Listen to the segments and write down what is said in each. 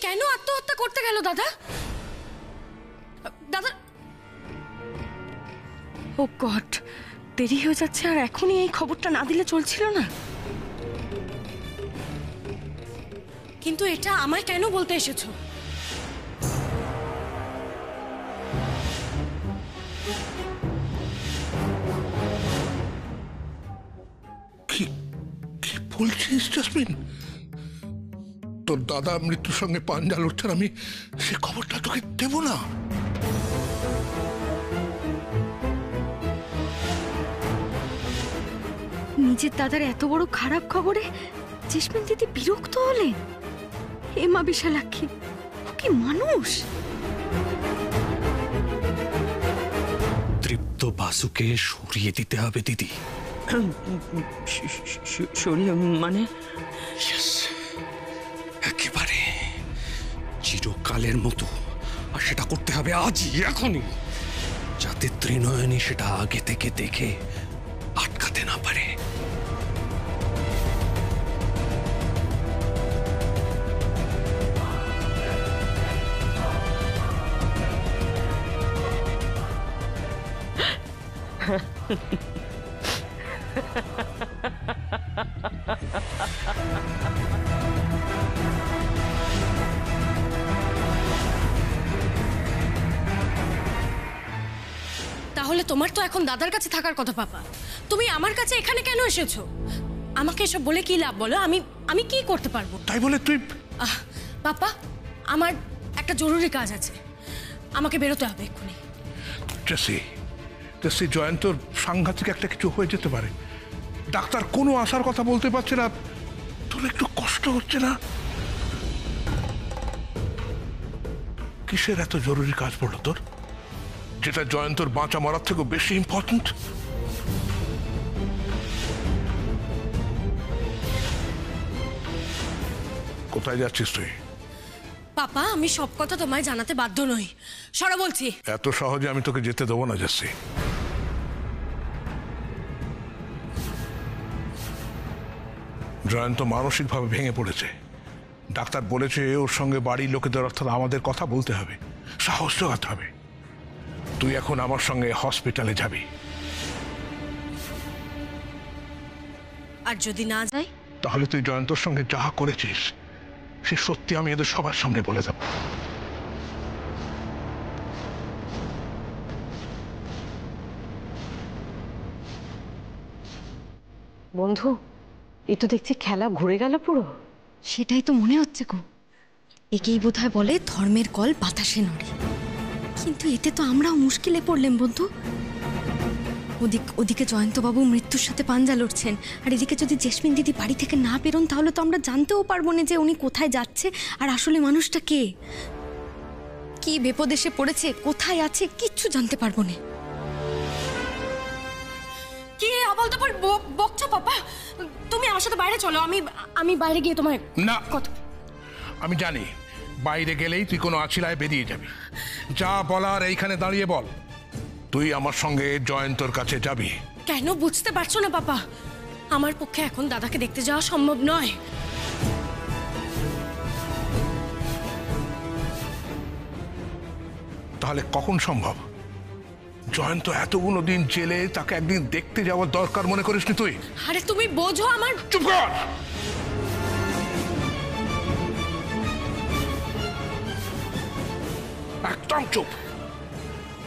কেন আত্মহত্যা করতে গেল দাদা? দাদা, ও গড, দেরি হয়ে যাচ্ছে আর এখনই এই খবরটা না দিলে চলছিল না। কিন্তু এটা আমায় কেন বলতে এসেছো? কি বলছিস জেসমিন? তোর দাদা মৃত্যুর সঙ্গে পাঞ্জা লড়ছেন, আমি সে খবরটা তোকে দেব না? নিজের দাদার এত বড় খারাপ খবরে জেসমিন দিদি বিরক্ত হলেন? হে মা বিশালাক্ষী, ও কি মানুষ? তৃপ্ত বাসুকে সরিয়ে দিতে হবে দিদি। সরিয়ে মানে? একেবারে চিরকালের মতো। আর সেটা করতে হবে আজই, এখনই, যাতে ত্রিনয়নী সেটা আগে থেকে দেখে আটকাতে না পারে। তাহলে তোমার তো এখন দাদার কাছে থাকার কথা পাপা। তুমি আমার কাছে এখানে কেন এসেছো? আমাকে এসব বলে কি লাভ বলো? আমি কি করতে পারবো? তাই বলে তুই? পাপা, আমার একটা জরুরি কাজ আছে, আমাকে বেরোতে হবে এক্ষুনি। জেসি, জয়ন্তর সাংঘাতিক একটা কিছু হয়ে যেতে পারে। ডাক্তার কোনো আসার কথা বলতে পারছে না। তোর একটু কষ্ট হচ্ছে না? কিসের এত জরুরি কাজ পড়লো তোর, যেটা জয়ন্তর বাঁচা মরার থেকেও বেশি ইম্পর্টেন্ট? কোথায় যাচ্ছিস তুই? পাপা, আমি সব কথা তোমায় জানাতে বাধ্য নই, সরো বলছি। এত সহজে আমি তোকে যেতে দেবো না জেসি। জয়ন্ত মানসিকভাবে ভেঙে পড়েছে। ডাক্তার বলেছে ওর সঙ্গে বাড়ির লোকেদের অর্থাৎ আমাদের কথা বলতে হবে, সাহস জোগাতে হবে। তুই এখন আমার সঙ্গে হসপিটালে যাবি। আর যদি না যাই? তাহলে তুই জয়ন্তর সঙ্গে যা করেছিস সে সত্যি আমি এদের সবার সামনে বলে দেব। বন্ধু, এই তো দেখছি খেলা ঘুরে গেল পুরো। সেটাই তো মনে হচ্ছে গো। একেই বোধহয় বলে ধর্মের কল বাতাসে নড়ে। কিন্তু এতে তো আমরাও মুশকিলে পড়লাম বন্ধু। ওদিকে জয়ন্তবাবু মৃত্যুর সাথে পাঞ্জা লড়ছেন, আর এদিকে যদি জেসমিন দিদি বাড়ি থেকে না বেরোন তাহলে তো আমরা জানতেও পারবো না যে উনি কোথায় যাচ্ছে আর আসলে মানুষটা কে, কি বিপদেশে পড়েছে, কোথায় আছে, কিচ্ছু জানতে পারবো না। কি আবল তাবল বকছো পাপা? তুমি আমার সাথে বাইরে চলো, আমি বাইরে গিয়ে তোমায় না, কথা। আমি জানি বাইরে গেলেই তুই কোনো আছিলায় বেরিয়ে যাবি। যা বলার এইখানে দাঁড়িয়ে বল। তুই আমার সঙ্গে জয়ন্তর কাছে যাবি। কেন বুঝতে পারছো না পাপা? আমার পক্ষে এখন দাদাকে দেখতে যাওয়া সম্ভব নয়। তাহলে কখন সম্ভব? জয়ন্ত এতগুলো দিন জেলে, তাকে একদিন দেখতে যাওয়ার দরকার মনে করিসনি তুই? আরে তুমি বোঝো আমার। চুপ কর! একদম চুপ।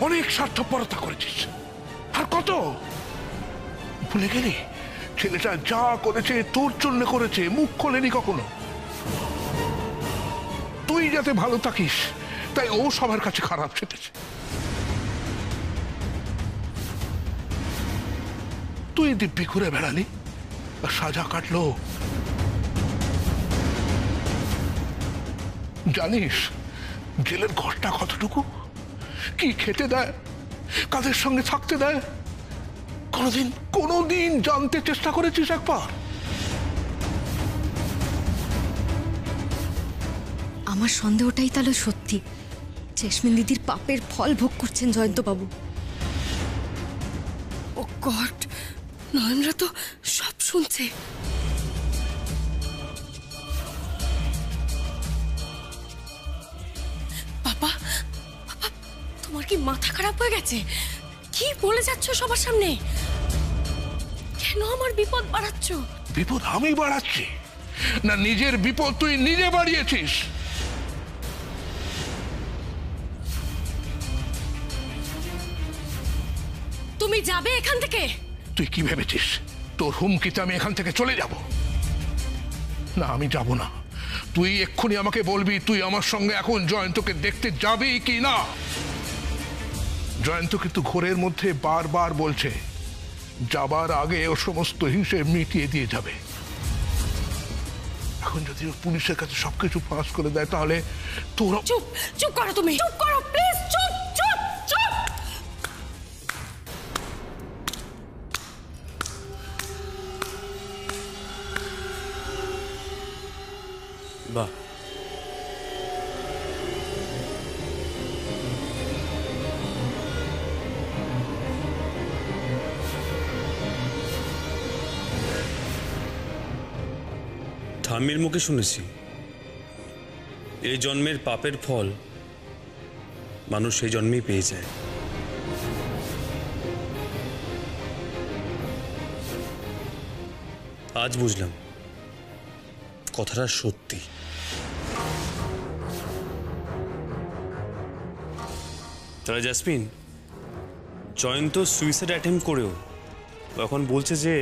অনেক স্বার্থপরতা করেছিস। আর কত? ভুলে গেলি ছেলেটা যা করেছে তোর জন্য করেছে, মুখ খোলেনি কখনো। তুই যাতে ভালো থাকিস তাই ও সবার কাছে খারাপ সেটেছে। তুই দিব্যি ঘুরে বেড়ালি আর সাজা কাটলো। জানিস জেলের ঘরটা কতটুকু, কি খেতে দেয়, কাদের সঙ্গে থাকতে দেয়? কোনোদিন জানতে চেষ্টা করেছিস একবার? আমার সন্দেহটাই তাহলে সত্যি, জেসমিন দিদির পাপের ফল ভোগ করছেন জয়ন্তবাবু। ও গড, নয়নরা তো সব শুনছে। কি মাথা খারাপ হয়ে গেছে? কি বলে যাচ্ছ সবার সামনে? কেন আমার বিপদ বাড়াচ্ছ? বিপদ আমি বাড়াচ্ছি না নিজের বিপদ তুই নিজে বাড়িয়েছিস? তুমি যাবে এখান থেকে? তুই কি ভেবেছিস তোর হুমকিতে আমি এখান থেকে চলে যাব? না, আমি যাব না। তুই এক্ষুনি আমাকে বলবি তুই আমার সঙ্গে এখন জয়ন্তকে দেখতে যাবি কি না। জয়ন্ত কিন্তু ঘোরের মধ্যে বারবার বলছে যাবার আগে ও সমস্ত হিসেব মিটিয়ে দিয়ে যাবে। এখন যদি ও পুলিশের কাছে সবকিছু ফাঁস করে দেয় তাহলে তোর... চুপ চুপ করো, তুমি চুপ করো প্লিজ, চুপ চুপ চুপ। বাহ, ঠাম্মির মুখে শুনেছি এই জন্মের পাপের ফল মানুষ সেই জন্মেই পেয়ে যায়। আজ বুঝলাম কথাটা সত্যি। তাহলে জাসমিন, জয়ন্ত সুইসাইড অ্যাটেম্প করেও এখন বলছে যে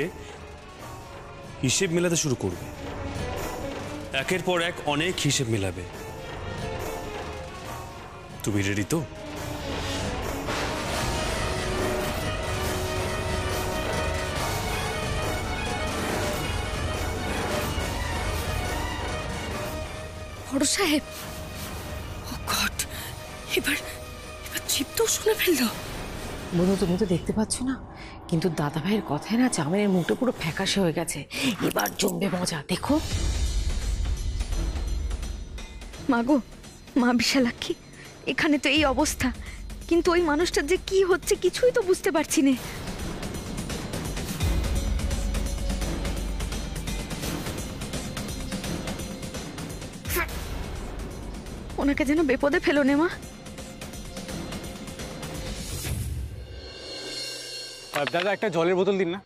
হিসেব মেলাতে শুরু করবে, একের পর এক অনেক হিসেব মেলাবে। তুমি রেডি তো? বড় সাহেব, ও গড, এবার জিপ তো শুনে ফেললো। বন্ধু তুমি তো দেখতে পাচ্ছ না, কিন্তু দাদা ভাইয়ের কথায় না চামেনের মুখটা পুরো ফ্যাকাশে হয়ে গেছে। এবার জমবে মজা, দেখো। মাগো, মা বিশালাক্ষী, এখানে তো এই অবস্থা, কিন্তু ওই মানুষটার যে কি হচ্ছে কিছুই তো বুঝতে পারছি না। ওনাকে যেন বিপদে ফেলো নে মা। দাদা একটা জলের বোতল দিন না।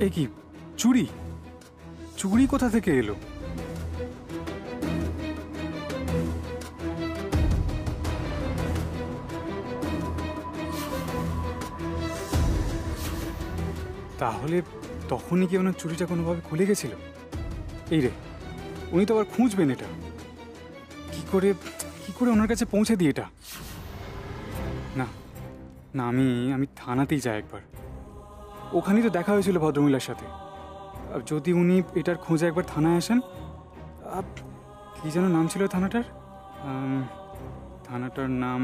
এ কি চুরি? চুরি কোথা থেকে এলো? তাহলে তখনই কি ওনার চুরিটা কোনোভাবে খুলে গেছিল? এই রে, উনি তো আবার খুঁজবেন এটা। কি করে ওনার কাছে পৌঁছে দিই এটা? না না, আমি থানাতেই যাই একবার। ওখানেই তো দেখা হয়েছিল ভদ্রমহিলার সাথে। যদি উনি এটার খোঁজে একবার থানায় আসেন। কি যেন নাম ছিল থানাটার? থানাটার নাম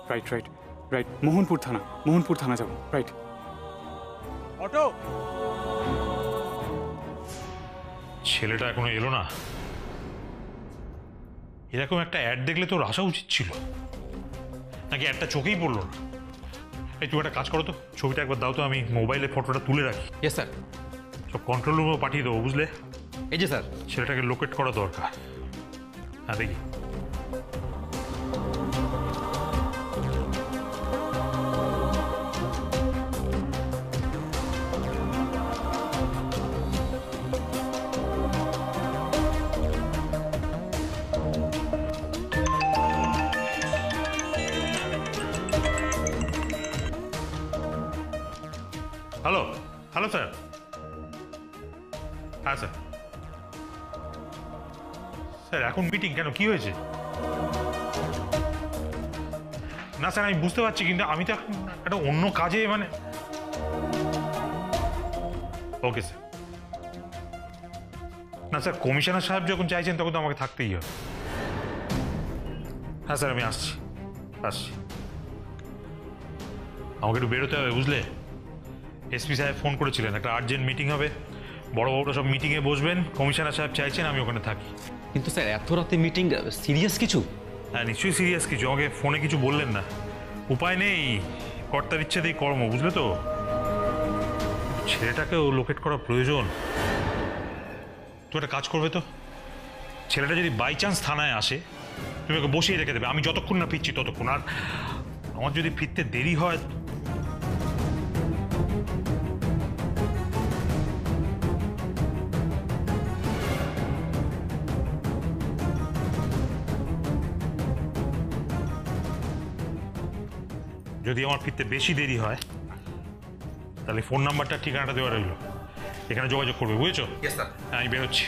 রাইট মোহনপুর থানা যাব। রাইট। অটো। ছেলেটা এখনো এলো না? এরকম একটা অ্যাড দেখলে তোর আসা উচিত ছিল, নাকি একটা চোখেই পড়লো না? এই তুমি একটা কাজ করো তো, ছবিটা একবার দাও তো, আমি মোবাইলে ফটোটা তুলে রাখি। Yes sir. সব কন্ট্রোল রুমে পাঠিয়ে দেবো, বুঝলে? এই যে স্যার। ছেলেটাকে লোকেট করা দরকার। হ্যাঁ, দেখি। Hello sir. হ্যাঁ স্যার। স্যার এখন মিটিং কেন, কি হয়েছে? না স্যার আমি বুঝতে পারছি, কিন্তু আমি তো এখন একটা অন্য কাজে, মানে... ওকে স্যার। না স্যার, কমিশনার সাহেব যখন চাইছেন তখন তো আমাকে থাকতেই হবে। হ্যাঁ স্যার, আমি আসছি। আমাকে একটু বেরোতে হবে, বুঝলে? এসপি সাহেব ফোন করেছিলেন, একটা আর্জেন্ট মিটিং হবে, বড় বড় সব মিটিংয়ে বসবেন, কমিশনার সাহেব চাইছেন আমি ওখানে থাকি। কিন্তু স্যার এত রাতে মিটিং, সিরিয়াস কিছু? হ্যাঁ নিশ্চয়ই সিরিয়াস কিছু, আমাকে ফোনে কিছু বললেন না। উপায় নেই, কর্তার ইচ্ছেতেই কর্ম, বুঝলে তো। ছেলেটাকেও লোকেট করা প্রয়োজন। তুমি একটা কাজ করবে তো, ছেলেটা যদি বাই চান্স থানায় আসে তুমি ওকে বসিয়ে রেখে দেবে, আমি যতক্ষণ না ফিরছি ততক্ষণ। আর আমার যদি ফিরতে দেরি হয়, যদি আমার ফিরতে বেশি দেরি হয় তাহলে ফোন নাম্বারটা ঠিকানাটা দেওয়া রইল, এখানে যোগাযোগ করবে, বুঝেছো? হ্যাঁ আমি বেরোচ্ছি।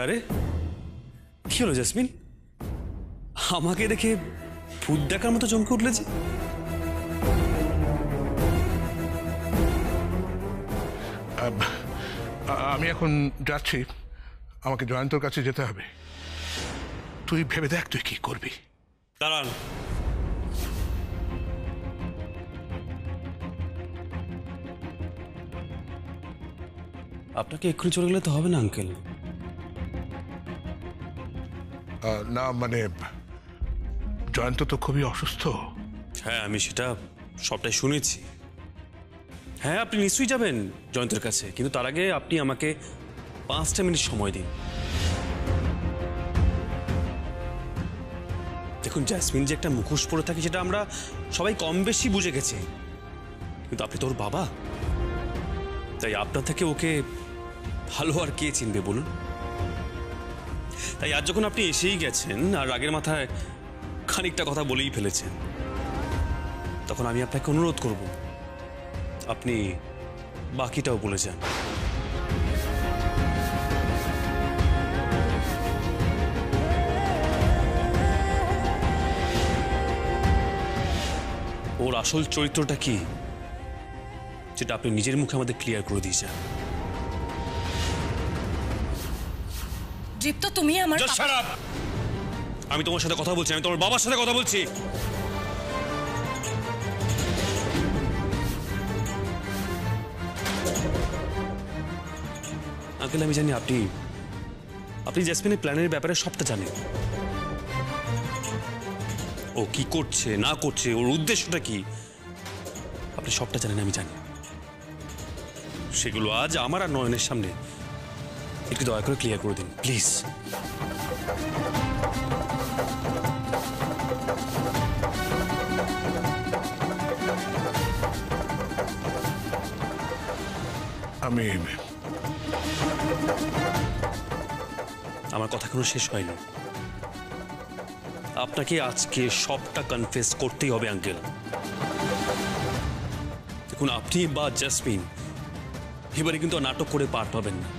আরে কি হলো জেসমিন, আমাকে দেখে ভূত দেখার মতো চমকে উঠলে যে? আমি এখন যাচ্ছি, আমাকে জয়ন্তর কাছে যেতে হবে। তুই ভেবে দেখ তুই কি করবি। দাঁড়ান, আপনাকে এক্ষুনি চলে গেলে তো হবে না আঙ্কেল। না মানে জয়ন্ত তো খুবই অসুস্থ। হ্যাঁ আমি সেটা সবটাই শুনেছি। হ্যাঁ আপনি নিশ্চয়ই যাবেন জয়ন্তের কাছে, কিন্তু তার আগে আপনি আমাকে 5টা মিনিট সময় দিন। দেখুন জেসমিন যে একটা মুখোশ পরে থাকে সেটা আমরা সবাই কম বেশি বুঝে গেছি, কিন্তু আপনি তোর বাবা, তাই আপনার থেকে ওকে ভালো আর কে চিনবে বলুন। তাই আজ যখন আপনি এসেই গেছেন আর রাগের মাথায় খানিকটা কথা বলেই ফেলেছেন, তখন আমি আপনাকে অনুরোধ করব আপনি বাকিটাও বলে যান। ওর আসল চরিত্রটা কি যেটা আপনি নিজের মুখে আমাদের ক্লিয়ার করে দিয়েছেন। দীপ্ত তুমি আমার Just shut up! আমি তোমার সাথে কথা বলছি, আমি তোমার বাবার সাথে কথা বলছি। আঙ্কেল আমি জানি আপনি জেসমিনের প্ল্যানের ব্যাপারে সবটা জানেন। ও কি করছে না করছে, ওর উদ্দেশ্যটা কি, আপনি সবটা জানেন, আমি জানি। সেগুলো আজ আমার আর নয়নের সামনে একটু দয়া করে ক্লিয়ার করে দিন প্লিজ। আমার কথা কোনো শেষ হয়নি। আপনাকে আজকে সবটা কনফেস করতেই হবে আঙ্কেল। দেখুন আপনি বা জেসমিন এবারে কিন্তু নাটক করে পার পাবেন না।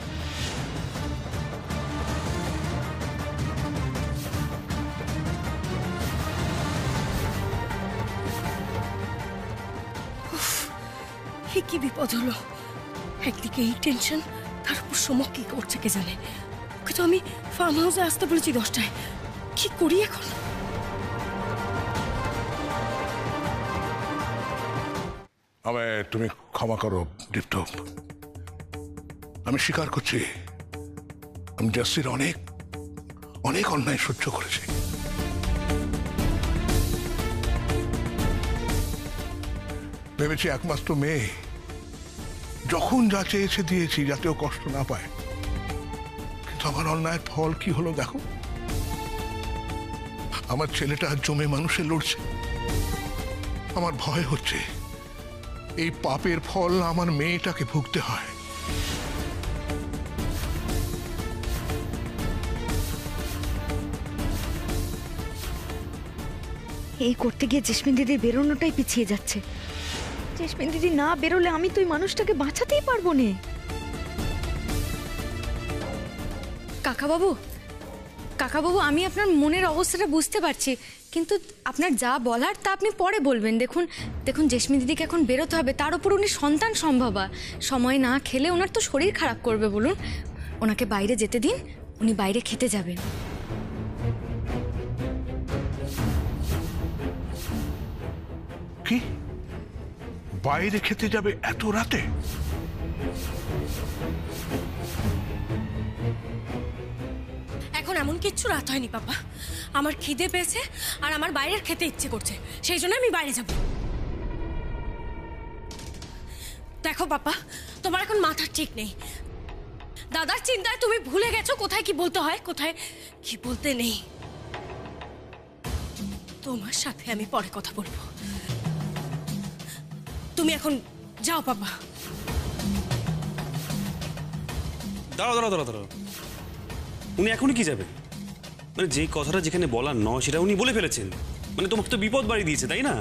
কি বিপদ হলো, একদিকে এই টেনশন, তার উপর সমক কি করছে কে জানে। ওকে তো আমি ফার্ম হাউসে আসতে বলেছি 10টায়, কি করি এখন? আমায় তুমি ক্ষমা করো দীপ্ত, আমি স্বীকার করছি আমি জাস্টির অনেক অনেক অন্যায় সহ্য করেছি। ভেবেছি একমাত্র মেয়ে, যখন যা চেয়েছে দিয়েছি যাতে ও কষ্ট না পায়, কিন্তু আমার অন্যায়ের ফল কি হলো দেখো। আমার ছেলেটা জমে মানুষে লড়ছে, আমার ভয় হচ্ছে এই পাপের ফল আমার মেয়েটাকে ভুগতে হয়। এই করতে গিয়ে জেসমিন দিদির বেরোনোটাই পিছিয়ে যাচ্ছে। জেসমিন দিদি না বেরোলে আমি তো এই মানুষটাকে বাঁচাতেই পারবো না। কাকাবাবু, কাকাবাবু আমি আপনার মনের অবস্থাটা বুঝতে পারছি, কিন্তু আপনার যা বলার তা আপনি পরে বলবেন। দেখুন দেখুন জেসমিন দিদিকে এখন বেরোতে হবে, তার উপর উনি সন্তান সম্ভবা, সময় না খেলে ওনার তো শরীর খারাপ করবে। বলুন ওনাকে বাইরে যেতে দিন, উনি বাইরে খেতে যাবেন। কি বাইরে খেতে যাবে এত রাতে? এমন কিচ্ছু রাত হয়নি পাপা। আমার খিদে পেয়েছে আর আমার বাইরের খেতে ইচ্ছে করছে, সেই জন্য আমি বাইরে যাব। দেখো পাপা, তোমার এখন মাথার ঠিক নেই। দাদার চিন্তায় তুমি ভুলে গেছো কোথায় কি বলতে হয়, কোথায় কি বলতে নেই। তোমার সাথে আমি পরে কথা বলবো। তুমি এখন যাও পাপা। দাঁড়াও দাঁড়াও দাঁড়াও দাঁড়াও, উনি এখনই কি যাবে? মানে যে কথাটা যেখানে বলার নয় সেটা উনি বলে ফেলেছেন, মানে তোমাকে তো বিপদ বাড়ি দিয়েছে, তাই না?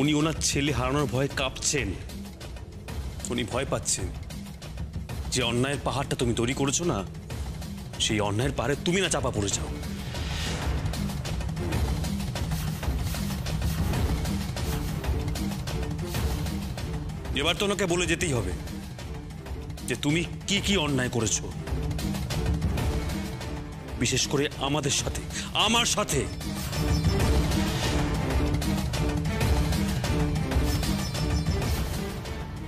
উনি ওনার ছেলে হারানোর ভয়ে কাঁপছেন। উনি ভয় পাচ্ছেন যে অন্যায়ের পাহাড়টা তুমি তৈরি করেছো না, সেই অন্যায়ের পাহাড়ে তুমি না চাপা পড়ে যাও। এবার তো ওনাকে বলে যেতেই হবে যে তুমি কি কি অন্যায় করেছো, বিশেষ করে আমাদের সাথে, আমার সাথে।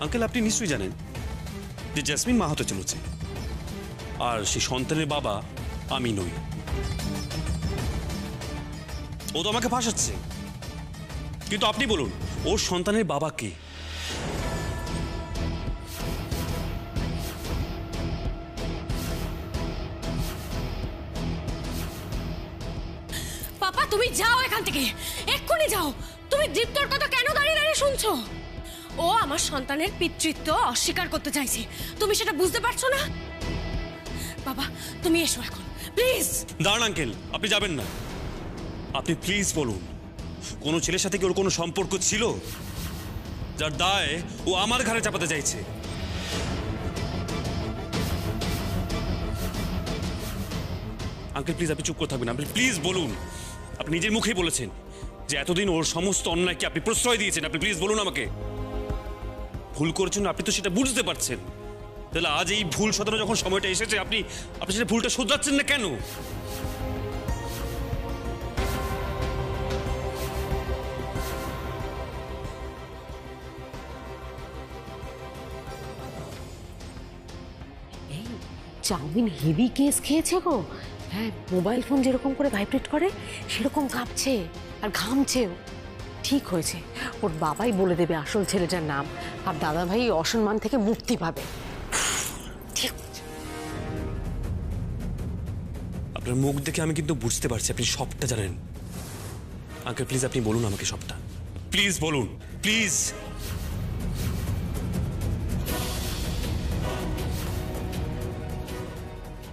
আঙ্কেল, আপনি নিশ্চয়ই জানেন যে জেসমিন মা হতে চলেছে, আর সেই সন্তানের বাবা আমি নই। ও তো আমাকে ফাঁসাচ্ছে, কিন্তু আপনি বলুন ওর সন্তানের বাবা কে? পাপা তুমি যাও এখান থেকে, এক্ষুনি যাও। তুমি দীপ্তর কথা কেন দাঁড়িয়ে দাঁড়িয়ে শুনছো? ও আমার সন্তানের পিতৃত্ব অস্বীকার করতে চাইছে, তুমি সেটা বুঝতে পারছো না? বাবা তুমি এসো এখন, প্লিজ। দাঁড়ান আঙ্কেল, আপনি যাবেন না। আপনি প্লিজ বলুন, কোনো ছেলের সাথে কি ওর কোনো সম্পর্ক ছিল যার দায় ও আমার ঘাড়ে চাপাতে চাইছে? আঙ্কেল প্লিজ, আপনি চুপ করে থাকবেন। আপনি প্লিজ বলুন, আপনি নিজের মুখেই বলেছেন যে এতদিন ওর সমস্ত অন্যায়কে আপনি প্রশ্রয় দিয়েছেন। আপনি প্লিজ বলুন আমাকে, ভুল করেছেন আপনি তো সেটা বুঝতে পারছেন, তাহলে আজ এই ভুল শোধরানোর যখন সময়টা এসেছে আপনি আপনি সেটা ভুলটা শোধরাচ্ছেন না কেন? চাউমিন হেভি কেস খেয়েছে গো। হ্যাঁ, মোবাইল ফোন যেরকম করে ভাইব্রেট করে সেরকম কাঁপছে আর ঘামছেও। ঠিক হয়েছে, ওর বাবাই বলে দেবে আসল ছেলেটার নাম, আর দাদা ভাই অসম্মান থেকে মুক্তি পাবে। ঠিক। আপনার মুখ দেখে আমি কিন্তু বুঝতে পারছি আপনি সবটা জানেন। আঙ্কেল প্লিজ আপনি বলুন আমাকে সবটা, প্লিজ বলুন, প্লিজ।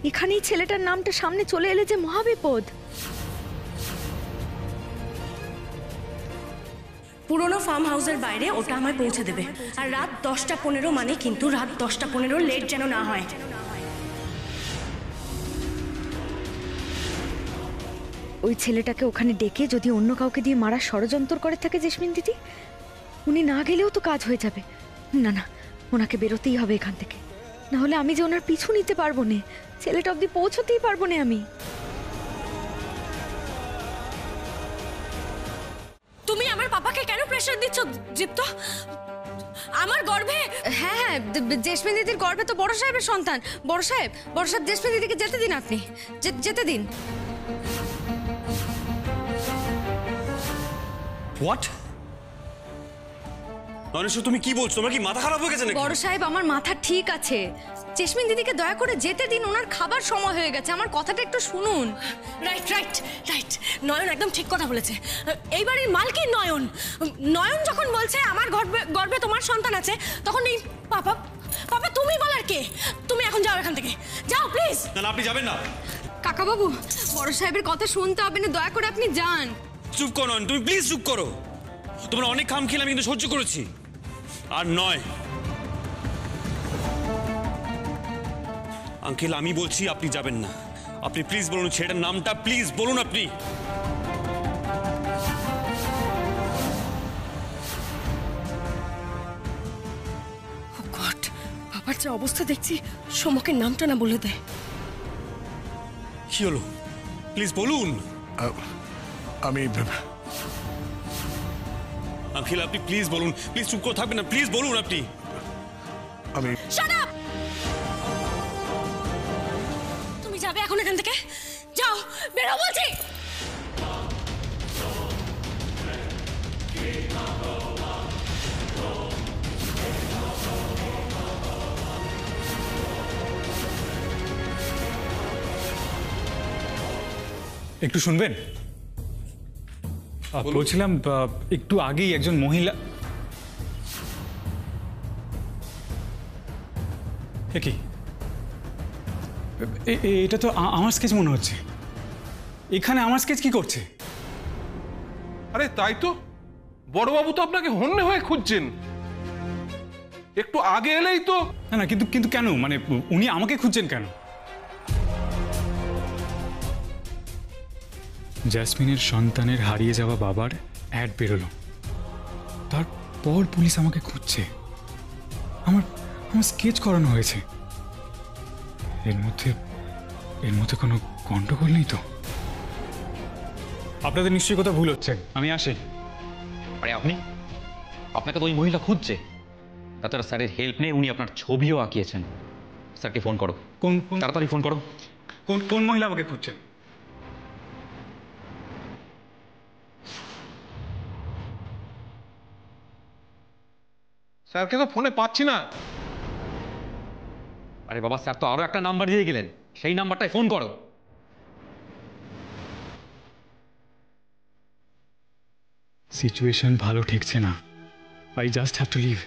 এখানেই ছেলেটার নামটা সামনে চলে এলে যে মহাবিপদ। পুরোনো ফার্ম হাউসের বাইরে ওটা আমায় পৌঁছে দেবে, আর রাত 10টা 15 মানে কিন্তু রাত 10টা 15 লেট যেন না হয়। ওই ছেলেটাকে ওখানে ডেকে যদি অন্য কাউকে দিয়ে মারার ষড়যন্ত্র করে থাকে জেসমিন দিদি, উনি না গেলেও তো কাজ হয়ে যাবে। না না, ওনাকে বেরোতেই হবে এখান থেকে, না হলে আমি যে ওনার পিছু নিতে পারবো না, ছেলেটা অবধি পৌঁছতেই পারবো না আমি। তুমি আমার পাপাকে কেন প্রেশার দিচ্ছ দীপ্ত? আমার গর্ভে। হ্যাঁ হ্যাঁ, জেসমিন দিদির গর্ভে তো বড় সাহেবের সন্তান। বড় সাহেব জেসমিন দিদিকে যেতে দিন, আপনি যেতে দিন। হোয়াট? নরেশ, তুমি কি বলছো? তোমার কি মাথা খারাপ হয়ে গেছে নাকি? বড় সাহেব, আমার মাথা ঠিক আছে। জেসমিন দিদিকে দয়া করে যেতে দিন, ওনার খাবার সময় হয়ে গেছে। আমার কথাটা একটু শুনুন। রাইট রাইট রাইট, নয়ন একদম ঠিক কথা বলেছে। এই বাড়ির মালকিন নয়ন। নয়ন যখন বলছে আমার গর্ভে তোমার সন্তান আছে, তখন এই পাপা পাপা তুমি বলার কে? তুমি এখন যাও এখান থেকে, যাও প্লিজ। না না, আপনি যাবেন না। কাকাবাবু, বড় সাহেবের কথা শুনতে হবে না, দয়া করে আপনি যান। চুপ করো নয়ন, তুমি প্লিজ চুপ করো। তোমরা অনেক খাম খেলে আমি কিন্তু সহ্য করেছি, আর নয়। আঙ্কেল আমি বলছি আপনি যাবেন না। আপনি প্লিজ বলুন ছেলেটার নামটা, প্লিজ বলুন আপনি। ও গড, বাবার যে অবস্থা দেখছি, সমকের নামটা না বলে দেয়। কি হলো? প্লিজ বলুন। আমি আঙ্কেল আপনি প্লিজ বলুন, প্লিজ চুপ করে থাকবেন না, প্লিজ বলুন আপনি। আমি শাট আপ! একটু শুনবেন? বলছিলাম একটু আগেই একজন মহিলা কি এটা তো আমার স্কেচ মনে হচ্ছে। এখানে আমার স্কেচ কি করছে? আরে তাই তো, বড়বাবু তো আপনাকে হন্যে হয়ে খুঁজছেন। একটু আগে এলেই তো। না না, কিন্তু কিন্তু কেন, মানে উনি আমাকে খুঁজছেন কেন? জেসমিনের সন্তানের হারিয়ে যাওয়া বাবার অ্যাড বেরোলো, তারপর পুলিশ আমাকে খুঁজছে। আমার আমার স্কেচ করানো হয়েছে। এর মধ্যে কোনো গন্ডগোল নেই তো? আপনাদের নিশ্চয়ই কথা ভুল হচ্ছে, আমি আসি। আরে আপনি, আপনাকে তো ওই মহিলা খুঁজছে। তাছাড়া স্যারের হেল্প নিয়ে উনি আপনার ছবিও আঁকিয়েছেন। স্যারকে ফোন করো। কোন তাড়াতাড়ি ফোন করো। কোন মহিলা আমাকে খুঁজছেন? স্যারকে তো ফোনে পাচ্ছি না। আরে বাবা, স্যার তো আরো একটা নাম্বার দিয়ে গেলেন, সেই নাম্বারটায় ফোন করো। সিচুয়েশন ভালো ঠেকছে না। I just have to leave.